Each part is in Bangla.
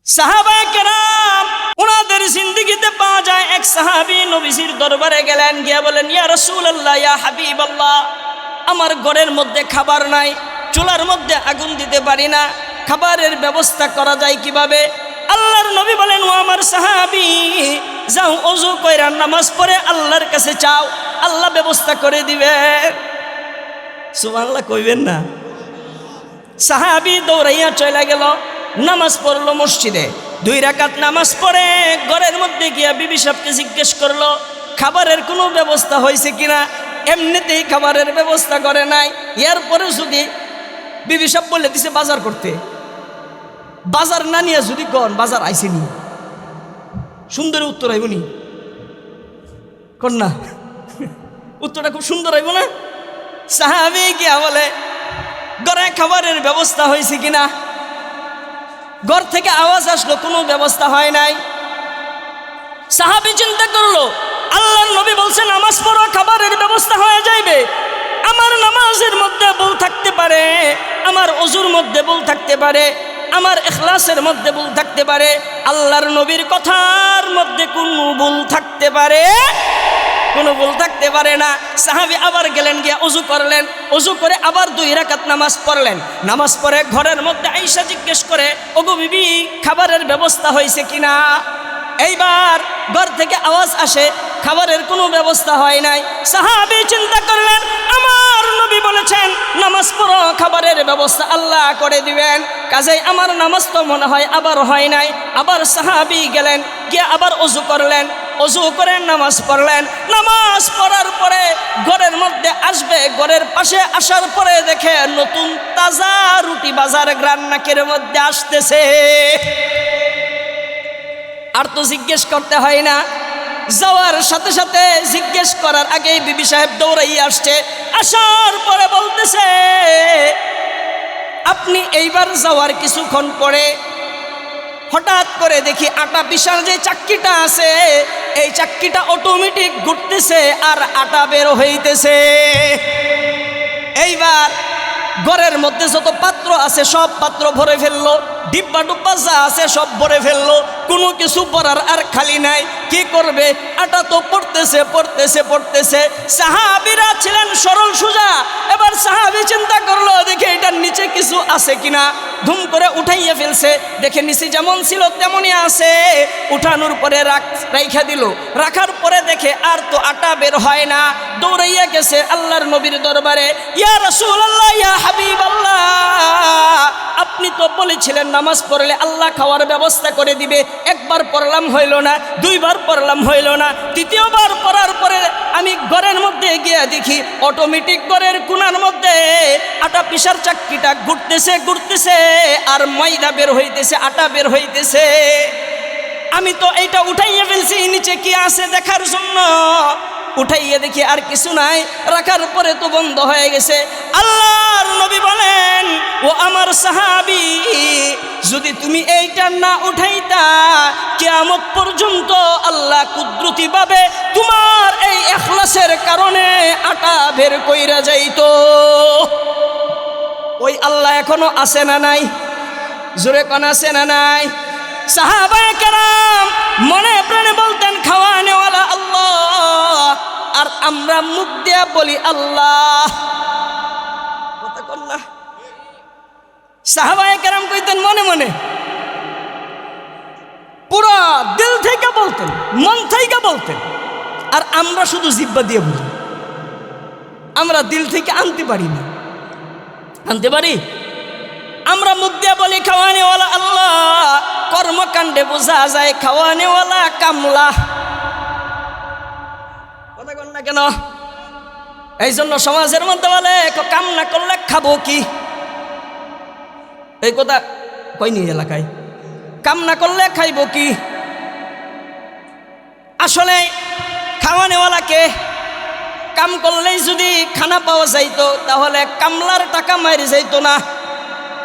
সাহাবায়ে কেরাম ওনাদের জিন্দেগিতে পাওয়া যায় এক সাহাবী নবীজির দরবারে গেলেন, গিয়া বলেন, ইয়া রাসূলুল্লাহ, ইয়া হাবিবাল্লাহ, আমার ঘরের মধ্যে খাবার নাই, চুলার মধ্যে আগুন দিতে পারি না, খাবারের ব্যবস্থা করা যায় কিভাবে? আল্লাহর নবী বলেন, ও আমার সাহাবী, যাও ওযু কইরা নামাজ পড়ে আল্লাহর কাছে চাও, আল্লাহ ব্যবস্থা করে দিবে। সুবহানাল্লাহ কইবেন না? সাহাবী দৌড়াইয়া চলে গেল, নামাজ পড়লো মসজিদে, 2 রাকাত নামাজ পড়ে ঘরের মধ্যে গিয়া বিবি সাহেবকে জিজ্ঞেস করলো খাবারের কোনো ব্যবস্থা হয়েছে কিনা। এমনিতেই খাবারের ব্যবস্থা করে নাই, এরপরে যদি বিবি সাহেব বলে দিছে বাজার করতে, বাজার না নিয়ে যদি কন বাজার আইসেনি, সুন্দর উত্তর আইব নি? কন না, উত্তরটা খুব সুন্দর আইব না? সাহাবী গিয়া বলে, ঘরে খাবারের ব্যবস্থা হয়েছে কিনা? ঘর থেকে আওয়াজ আসলো, কোনো ব্যবস্থা হয় নাই। সাহাবী চিন্তা করলো, আল্লাহর নবী বলছেন নামাজ পড়ো, খাবারের ব্যবস্থা হয়ে যাইবে। আমার নামাজের মধ্যে ভুল থাকতে পারে, আমার ওযুর মধ্যে ভুল থাকতে পারে, আমার ইখলাসের মধ্যে ভুল থাকতে পারে, আল্লাহর নবীর কথার মধ্যে কোনো ভুল থাকতে পারে, কোনো ভুল থাকতে পারে না। সাহাবী আবার গেলেন, গিয়া ওযু করলেন, ওযু করে আবার 2 রাকাত নামাজ পড়লেন। নামাজ পড়ে ঘরের মধ্যে আয়েশা জিজ্ঞেস করে, ওগো বিবি, খাবারের ব্যবস্থা হয়েছে কিনা? এইবার ঘর থেকে আওয়াজ আসে, খাবারের কোনো ব্যবস্থা হয় নাই। সাহাবী চিন্তা করলেন, আমার নবী বলেছেন নামাজ পড়ো, খাবারের ব্যবস্থা আল্লাহ করে দিবেন, কাজেই আমার নামাজ তো মনে হয় আবার হয় নাই। আবার সাহাবী গেলেন, গিয়ে আবার ওযু করলেন, ওযু করে নামাজ পড়লেন। নামাজ পড়ার পরে ঘরের মধ্যে আসবে, ঘরের পাশে আসার পরে দেখে নতুন তাজা রুটি বাজার গ্রান নাকের মধ্যে আসতেছে। আর তো জিজ্ঞেস করতে হয় না, যাওয়ার সাথে সাথে জিজ্ঞেস করার আগেই বিবি সাহেব দৌড়াইয়া আসছে। আসার পরে বলতেছে, আপনি এইবার যাওয়ার কিছুক্ষণ পরে হঠাৎ করে দেখি আটা পিসার যে চাক্কিটা আছে, এই চাক্কিটা অটোমেটিক ঘুরতেছে আর আটা বের হইতেছে। এইবার ঘরের মধ্যে যত পাত্র আছে সব পাত্র ভরে ফেললো, ডিব্বা ডুব্বা যা আছে সব ভরে ফেললো, কোনো কিছু পরার আর খালি নাই। কি করবে? আটা তো পড়তেছে পড়তেছে পড়তেছে। সাহাবীরা ছিলেন সরল সোজা। এবার সাহাবী চিন্তা করলো, দেখে এটার নিচে কিছু আছে কিনা, ধুম করে উঠাইয়া ফেলছে। দেখে নিচে যেমন ছিল তেমনই আছে, উঠানোর পরে রাইখা দিল। রাখার পরে দেখে আর তো আটা বের হয় না, দৌড়াইয়া গেছে আল্লাহর নবীর দরবারে। ইয়া রাসূলুল্লাহ, ইয়া হাবিবাল্লাহ, আপনি তো বলেছিলেন নামাজ পড়লে আল্লাহ খাওয়ার ব্যবস্থা করে দিবে। একবার পড়লাম হইল না, 2 বার পড়লাম হইল না, 3য়বার পড়ার পরে আমি ঘরের মধ্যে গিয়ে দেখি অটোমেটিক ঘরের কোণার মধ্যে আটা পিসার চাক্কিটা ঘুরতেছে ঘুরতেছে আর ময়দা বের হইতেছে, আটা বের হইতেছে। আমি তো এইটা উঠাইয়া ফেলছি নিচে কি আছে দেখার জন্য। উঠাইয়া দেখি আর কিছু নাই, রাখার পরে তো বন্ধ হয়ে গেছে। আল্লাহর নবী বলেন, ও আমার সাহাবী, যদি তুমি এইটা না উঠাইতা, কিয়ামত পর্যন্ত আল্লাহ কুদরতি ভাবে তোমার এই ইখলাসের কারণে আটা বের কইরা যাইতো। ওই আল্লাহ এখনো আছে না নাই? জোরে কোন আছে না নাই? সাহাবায়ে কেরাম মনে প্রাণে বলতেন খাওয়ানেওয়ালা আল্লাহ, আর আমরা মুখ দিয়া বলি আল্লাহ। কথা কন না? সাহাবায়ে কেরাম কইতেন মনে মনে, পুরো দিল থেকে বলতেন, মন থেকে বলতেন। আর আমরা শুধু জিহ্বা দিয়ে বলি, আমরা দিল থেকে আনতে পারি না। আনতে পারি? আমরা মুখ দিয়ে বলি খাওয়ানেওয়ালা আল্লাহ, কর্মকাণ্ডে বোঝা যায় খাওয়ানেওয়ালা কামলা। কথা কন না কেন? এই জন্য সমাজের মধ্যে বলে কাম না করলে খাবো কি, এই কথা কইনি এলাকায়, কাম না করলে খাইব কি। আসলে খাওয়ানেওয়ালাকে কাম করলেই যদি খানা পাওয়া যাইতো, তাহলে কামলার টাকা মারি যাইতো না।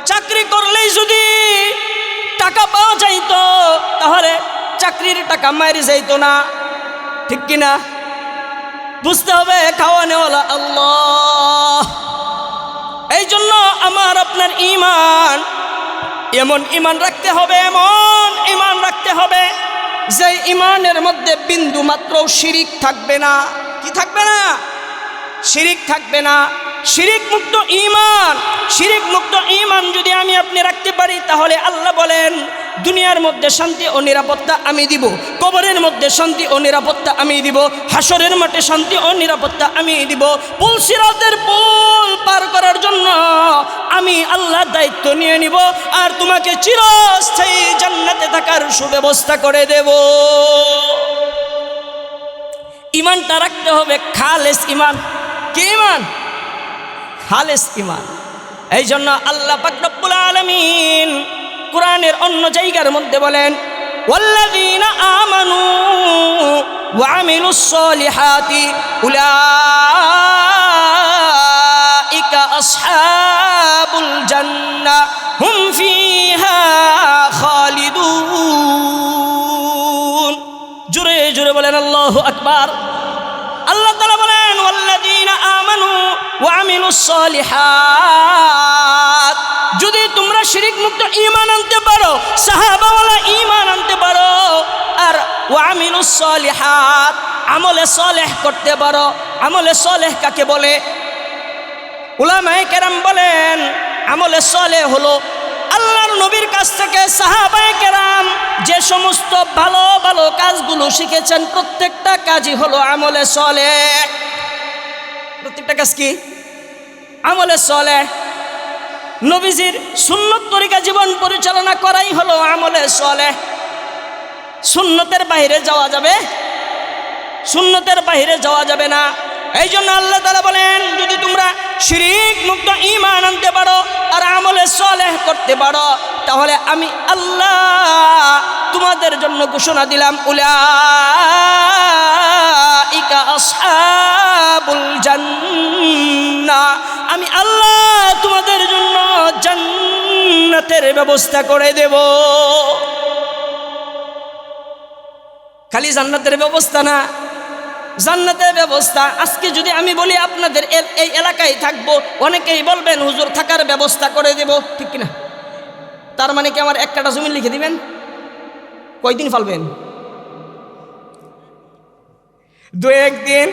চাকরি করলেই যদি টাকা পাওয়া যাইতো, তাহলে চাকরির টাকা মারি যাইতো না। ঠিক কিনা? বুঝতে হবে খাওয়ানেওয়ালা আল্লাহ। এই জন্য আমার আপনার ঈমান, এমন ঈমান রাখতে হবে, এমন ইমানের মধ্যে বিন্দু মাত্র শিরিক থাকবে না। কি থাকবে না? শিরিক থাকবে না। শিরিক মুক্ত ঈমান, শিরিক মুক্ত ঈমান যদি আমি আপনি রাখতে পারি, তাহলে আল্লাহ বলেন দুনিয়ার মধ্যে শান্তি ও নিরাপত্তা আমি দিব, কবরের মধ্যে শান্তি ও নিরাপত্তা আমি দিব, হাসরের মাঠে শান্তি ও নিরাপত্তা আমি দিব, পুল সিরাতের পুল পার করার জন্য আমি আল্লাহ দায়িত্ব নিয়ে নিব, আর তোমাকে চিরস্থায়ী জান্নাতে থাকার সুব্যবস্থা করে দেব। ইমানটা রাখতে হবে খালেস ইমান। কি ইমান? খালেস ইমান। এই জন্য আল্লাহ পাক রব্বুল আলামিন কোরআনের অন্য জায়গার মধ্যে বলেন, ওয়াল্লাযীনা আমানু ওয়া আমিলুস সলিহাতি উলাইকা আসহাবুল জান্নাহ হুম ফিহা খালিদুন। জোরে জোরে বলেন আল্লাহু আকবার। আল্লাহ তাআলা বলেন, ওয়াল্লাযীনা আমানু ওয়া আমিলুস সলিহাত, যদি তোমরা শিরিক মুক্ত ঈমান আনতে পারো, সাহাবাওয়ালা ঈমান আনতে পারো, আর ওয়া আমিলুস সলিহাত, আমলে সালেহ করতে পারো। আমলে সালেহ কাকে বলে? উলামায়ে কেরাম বলেন আমলে সালেহ হলো আল্লাহর নবীর কাছ থেকে সাহাবায়ে কেরাম যে সমস্ত ভালো ভালো কাজগুলো শিখেছেন, প্রত্যেকটা কাজই হলো আমলে সালেহ। প্রত্যেকটা কাজ কি? আমলে সালেহ। নবীজির সুন্নত তরিকা জীবন পরিচালনা করাই হলো আমলে সালেহ। সুন্নতের বাইরে যাওয়া যাবে? সুন্নতের বাইরে যাওয়া যাবে না। এই জন্য আল্লাহ তাআলা বলেন, যদি তোমরা শিরিক মুক্ত ঈমান আনতে পারো আর আমলে সালেহ করতে পারো, তাহলে আমি আল্লাহ তোমাদের জন্য ঘোষণা দিলাম, উলাইকা আসহাবুল জান্নাহ, আমি আল্লাহ তোমাদের জন্য জান্নাতের ব্যবস্থা করে দেব। খালি জান্নাতের ব্যবস্থা না, জান্নাতের ব্যবস্থা। আজকে যদি আমি বলি আপনাদের এই এলাকায় থাকবো, অনেকেই বলবেন হুজুর থাকার ব্যবস্থা করে দেব, ঠিক কিনা? তার মানে কি আমার এক কাঠা জমি লিখে দিবেন? কয়দিন ফালবেন? 2-1 দিন,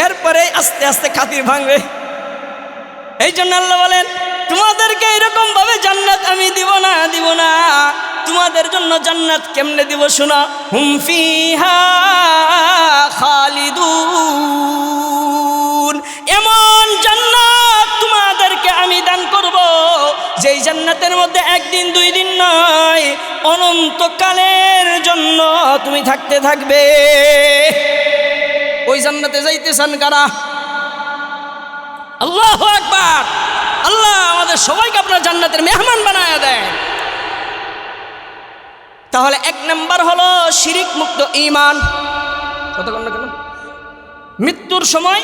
এরপরে আস্তে আস্তে খাতির ভাঙবে। এই জন্য আল্লাহ বলেন, তোমাদেরকে এরকম ভাবে জান্নাত আমি দিব না। তোমাদের জন্য জান্নাত কেমনে দিব শোনো, হুম ফিহা খালিদুন, এমন জান্নাত তোমাদেরকে আমি দান করব যেই জান্নাতের মধ্যে 1 দিন 2 দিন নয়, অনন্তকালের জন্য তুমি থাকতে থাকবে। ওই জান্নাতে যাইতে চান কারা? আল্লাহু আকবার। আল্লাহ আমাদের সবাইকে আপনার জান্নাতের মেহমান বানায়া দেয়। তাহলে 1 নাম্বার হলো শিরিক মুক্ত ঈমান। কতক্ষণ না কেন? মৃত্যুর সময়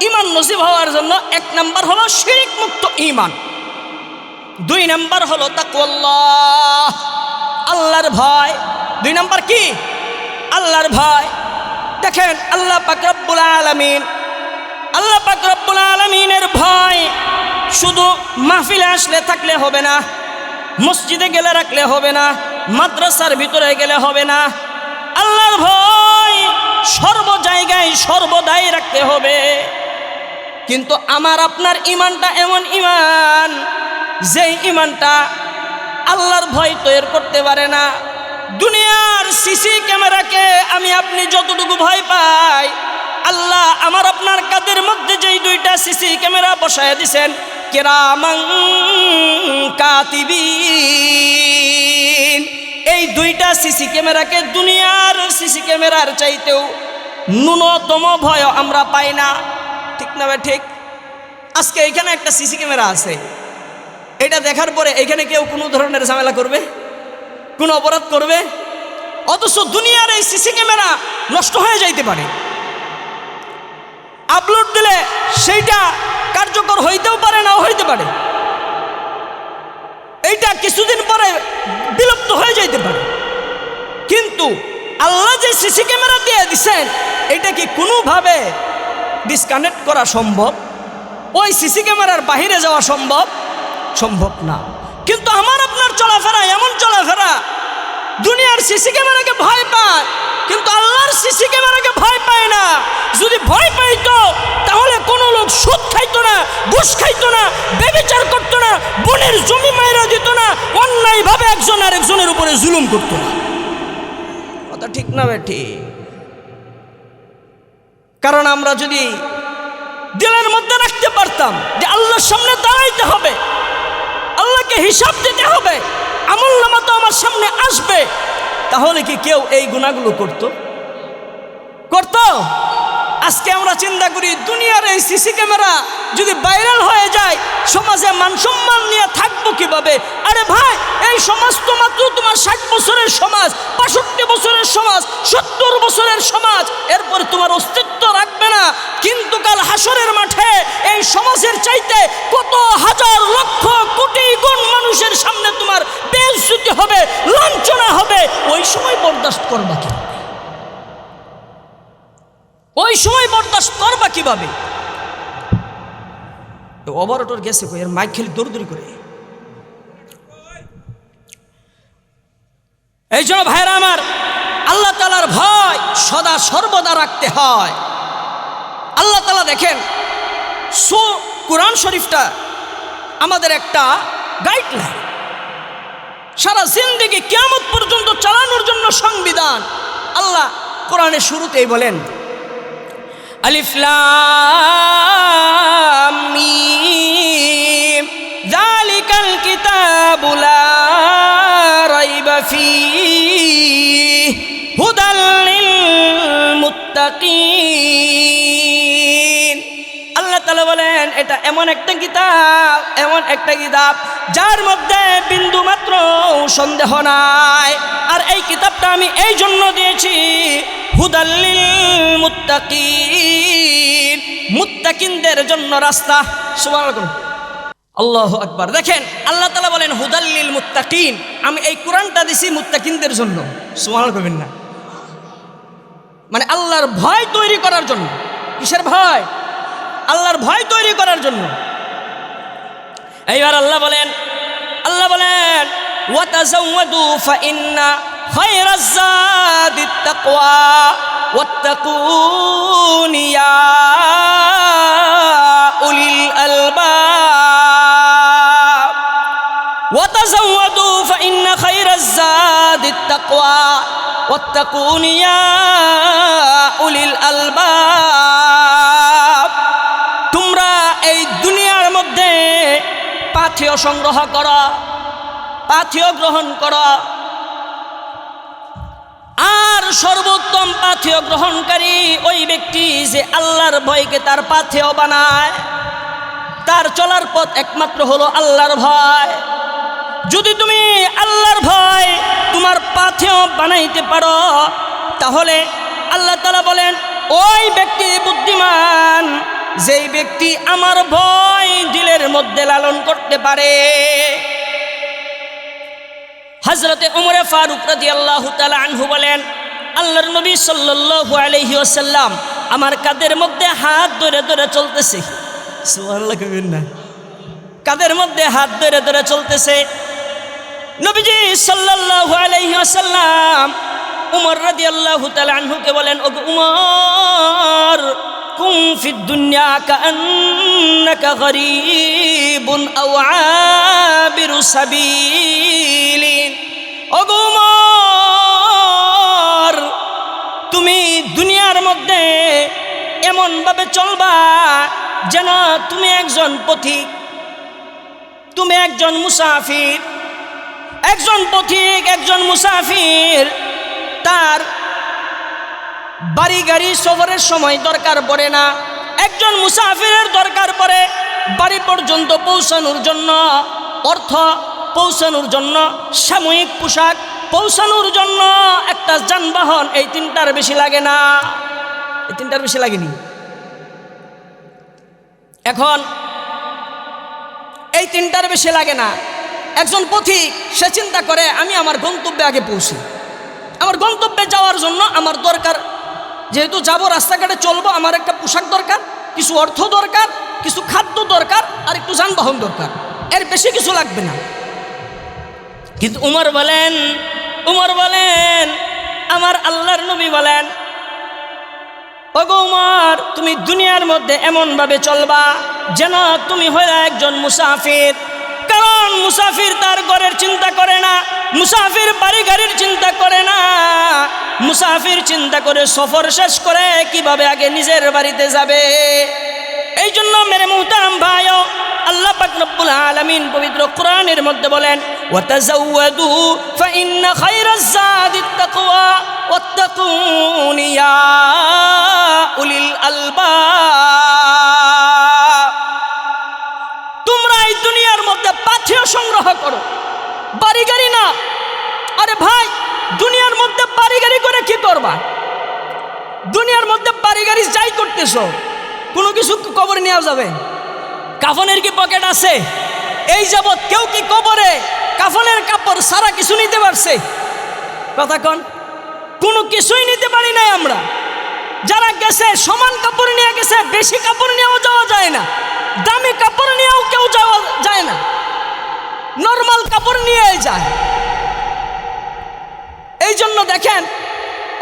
ঈমান নসিব হওয়ার জন্য 1 নাম্বার হলো শিরিক মুক্ত ঈমান। 2 নাম্বার হলো তাকওয়াল্লাহ, আল্লাহর ভয়। 2 নাম্বার কি? আল্লাহর ভয়। দেখেন আল্লাহ পাক রব্বুল আলামিন, আল্লাহ পাক রব্বুল আলামিনের ভয় শুধু মাহফিলে আসলে থাকলে হবে না, মসজিদে গেলে রাখলে হবে না, মাদ্রাসার ভিতরে গেলে হবে না। আল্লাহর ভয় সর্ব জায়গায় সর্বদাই রাখতে হবে। কিন্তু আমার আপনার ঈমানটা এমন ঈমান, যেই ঈমানটা আল্লাহর ভয় তৈরি করতে পারে না। দুনিয়ার সিসি ক্যামেরাকে আমি আপনি যতটুকু ভয় পাই, আল্লাহ আমার আপনার কাদের মধ্যে যেই 2টা সিসি ক্যামেরা বসায় দিছেন, কিরামান কাতিবিন, এই 2টা সিসি ক্যামেরাকে দুনিয়ার সিসি ক্যামেরার চাইতেও ন্যূনতম ভয় আমরা পাই না, ঠিক না ভাই? ঠিক। আজকে এখানে একটা সিসি ক্যামেরা আছে, এটা দেখার পরে এখানে কেউ কোনো ধরনের ঝামেলা করবে? কোনো অপরাধ করবে? অথচ দুনিয়ার এই সিসি ক্যামেরা নষ্ট হয়ে যাইতে পারে, আপলোড দিলে সেইটা কার্যকর হইতেও পারে, নাও হইতে পারে, এইটা কিছুদিন পরে বিলুপ্ত হয়ে যাইতে পারে। কিন্তু আল্লাহ যে সিসি ক্যামেরা দিয়ে দিচ্ছেন, এটা কি কোনোভাবে ডিসকানেক্ট করা সম্ভব? ওই সিসি ক্যামেরার বাহিরে যাওয়া সম্ভব? সম্ভব না। কিন্তু আমার আপনার চলাফেরা এমন চলাফেরা, দুনিয়ার সিসি ক্যামেরাকে ভয় পায়, কিন্তু আল্লাহর সিসি ক্যামেরাকে ভয় পায় না। যদি ভয় পাইতো তাহলে কোনো লোক সুদ খাইতো না, ঘুষ খাইতো না, ব্যভিচার করতো না, বোনের জমি মাইরা দিত না, অন্যায়ভাবে একজন আরেকজনের উপরে জুলুম করতো না। কথা ঠিক না বেঠি? কারণ আমরা যদি দিলের মধ্যে রাখতে পারতাম যে আল্লাহর সামনে দাঁড়াইতে হবে, আল্লাহকে হিসাব দিতে হবে, আমলনামা তো আমার সামনে আসবে, তাহলে কি কেউ এই গুনাহগুলো করত? আজকে আমরা চিন্তা করি দুনিয়ার এই সিসি ক্যামেরা যদি ভাইরাল হয়ে যায় সমাজে মান সম্মান নিয়ে থাকবো কিভাবে? আরে ভাই, এই সমাজ তো মাত্র তোমার 60 বছরের সমাজ, 65 বছরের সমাজ, 70 বছরের সমাজ, এরপর তোমার অস্তিত্ব রাখবে না। কিন্তু কাল হাসরের মাঠে এই সমাজের চাইতে কত হাজার লক্ষ কোটি গুণ মানুষের সামনে তোমার বেইজ্জতি হবে, লাঞ্ছনা হবে। ওই সময় বরদাস্ত করবা কি? ওই সময় বরদাস্ত করবা কিভাবে? অপারেটর গেছে কই, এর মাইক খেলে দৌড়দৌড়ি করে। এই জন্য ভাইরা আমার, আল্লাহ তাআলার ভয় সদা সর্বদা রাখতে হয়। আল্লাহ তাআলা দেখেন, কোরআন শরীফটা আমাদের একটা গাইডলাইন, সারা জিন্দেগি কিয়ামত পর্যন্ত চালানোর জন্য সংবিধান। আল্লাহ কোরআনের শুরুতেই বলেন, আলিফ লাম মিম যালিকাল কিতাবু লা রাইবা ফীহি হুদাল লিল মুত্তাকিন। আল্লাহ তাআলা বলেন, এটা এমন একটা কিতাব যার মধ্যে বিন্দু মাত্র সন্দেহ নাই। আর এই কিতাবটা আমি এই জন্য দিয়েছি, হুদাল লিল মুত্তাকিন, মুত্তাকিনদের জন্য রাস্তা। সুবহানাল্লাহ, আল্লাহু আকবার। দেখেন, আল্লাহ তাআলা বলেন হুদাল লিল মুত্তাকিন, আমি এই কোরআনটা দিছি মুত্তাকিনদের জন্য। সুবহানাল্লাহ কইবেন না? মানে আল্লাহর ভয় তৈরি করার জন্য। কিসের ভয়? আল্লাহর ভয় তৈরি করার জন্য। এইবার আল্লাহ বলেন ওয়াতাযাওয়াদু ফাইন্না খায়রাজ যাদিত তাকওয়া ওয়াত্তাকুন ইয়া উলিল আলবাব। ওয়াতাযাওয়াদু ফাইন্না খায়রাজ যাদিত তাকওয়া ওয়াত্তাকুন ইয়া উলিল আলবাব। তোমরা এই দুনিয়ার মধ্যে পাথেয় সংগ্রহ করা, পাথেয় গ্রহণ করা, আর সর্বোত্তম পাথেয় গ্রহণকারী ওই ব্যক্তি যে আল্লাহর ভয়কে তার পাথেয় বানায়। তার চলার পথ একমাত্র হলো আল্লাহর ভয়। যদি তুমি আল্লাহর ভয় তোমার পাথেয় বানাইতে পারো, তাহলে আল্লাহ তাআলা বলেন ওই ব্যক্তি বুদ্ধিমান, যেই ব্যক্তি আমার ভয় দিলের মধ্যে লালন করতে পারে। হযরতে ওমর ফারুক রাদিয়াল্লাহু তাআলা আনহু বলেন, আল্লাহর নবী সাল্লাল্লাহু আলাইহি ওয়াসাল্লাম আমার কাঁধের মধ্যে হাত ধরে ধরে চলতেছে। সুবহানাল্লাহ কইবেন না? কাঁধের মধ্যে হাত ধরে ধরে চলতেছে। নবীজি সাল্লাল্লাহু আলাইহি ওয়াসাল্লাম উমর রাদিয়াল্লাহু তাআলা আনহুকে বলেন, ওগো উমর, কুন ফিদ দুনিয়া কাআন্নাকা গরীবুন আও আবিরু সাবিলিন। ওগো উমর, তুমি দুনিয়ার মধ্যে এমন ভাবে চলবা যেন তুমি একজন পথিক, তুমি একজন মুসাফির। একজন পথিক, একজন মুসাফির, তার বাড়ি গাড়ি সফরের সময় দরকার পড়ে না। একজন মুসাফিরের দরকার পড়ে বাড়ি পর্যন্ত পৌঁছানোর জন্য অর্থ, পৌঁছানোর জন্য সাময়িক পোশাক, পৌঁছানোর জন্য একটা যানবাহন। এই তিনটার বেশি লাগে না, এই তিনটার বেশি লাগেনি। এখন এই তিনটার বেশি লাগে না। একজন পথিক সে চিন্তা করে আমি আমার গন্তব্যে আগে পৌঁছি, আমার গন্তব্যে যাওয়ার জন্য আমার দরকার, যেহেতু যাব রাস্তাঘাটে চলবো, আমার একটা পোশাক দরকার, কিছু অর্থ দরকার, কিছু খাদ্য দরকার, আর একটু যানবাহন দরকার। এর বেশি কিছু লাগবে না। কিন্তু উমর বলেন আমার আল্লাহর নবী বলেন, ওগো উমর, তুমি দুনিয়ার মধ্যে এমনভাবে চলবা যেন তুমি হয়ে একজন মুসাফির। কারণ মুসাফির তার ঘরের চিন্তা করে না, মুসাফির বাড়ি গাড়ির চিন্তা করে না, মুসাফির চিন্তা করে সফর শেষ করে কিভাবে আগে নিজের বাড়িতে যাবে। এই জন্য মেরে মুহতারাম ভাইও, আল্লাহ পাক রব্বুল আলামিন পবিত্র কোরআনের মধ্যে বলেন, ওয়াতাযাওয়াদু ফাইন্না খায়রাজ যাদিত তাকওয়া ওয়াত্তাকুন ইয়া উলিল আলবাব। তোমরা এই দুনিয়ার মধ্যে পাথেয় সংগ্রহ করো, বাড়ি গাড়ি না। আরে ভাই, দুনিয়ার মধ্যে বাড়ি গাড়ি করে কি করবা? দুনিয়ার মধ্যে বাড়ি গাড়ি যাই করতেছো, কোনো কিছু কবর নেওয়া যাবে? কাফনের কি পকেট আছে? এই যাবৎ কেউ কি কবরে কাফনের কাপড় সারা কিছু নিতে পারছে? কথা কন, কোনো কিছুই নিতে পারি নাই আমরা। যারা গেছে সমান কাপড় নিয়ে গেছে, বেশি কাপড় নিয়েও যাওয়া যায় না, দামি কাপড় নিয়েও কেউ যাওয়া যায় না, নর্মাল কাপড় নিয়ে যায়। এই জন্য দেখেন,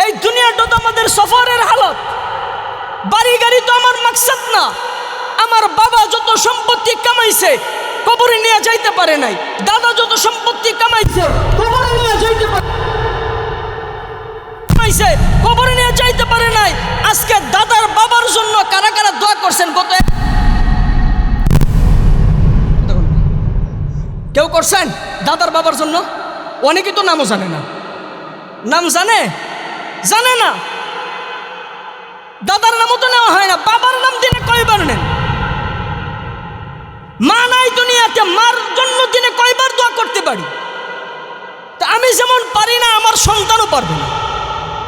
এই দুনিয়াটা তো আমাদের সফরের হালত। বাড়ি গাড়ি তো আমার মাকসাদ না। আমার বাবা যত সম্পত্তি কামাইছে কবরে নিয়ে যাইতে পারে নাই, দাদা যত সম্পত্তি কামাইছে কবরে নিয়ে যাইতে পারে কবরে নিয়ে যাইতে পারে নাই। আজকে দাদার বাবার জন্য কারা কারা দোয়া করছেন? কেউ করছেন দাদার বাবার জন্য? অনেকে তো নামও জানে না। নাম জানে? জানে না। দাদার নামও তো নেওয়া হয় না। বাবার নাম দিনে কয়বার নেন? মা নাই দুনিয়াতে, মার জন্য দিনে কয়বার দোয়া করতে পারি? তা আমি যেমন পারি না, আমার সন্তানও পারবে না।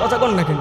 কথা কোন না কেন?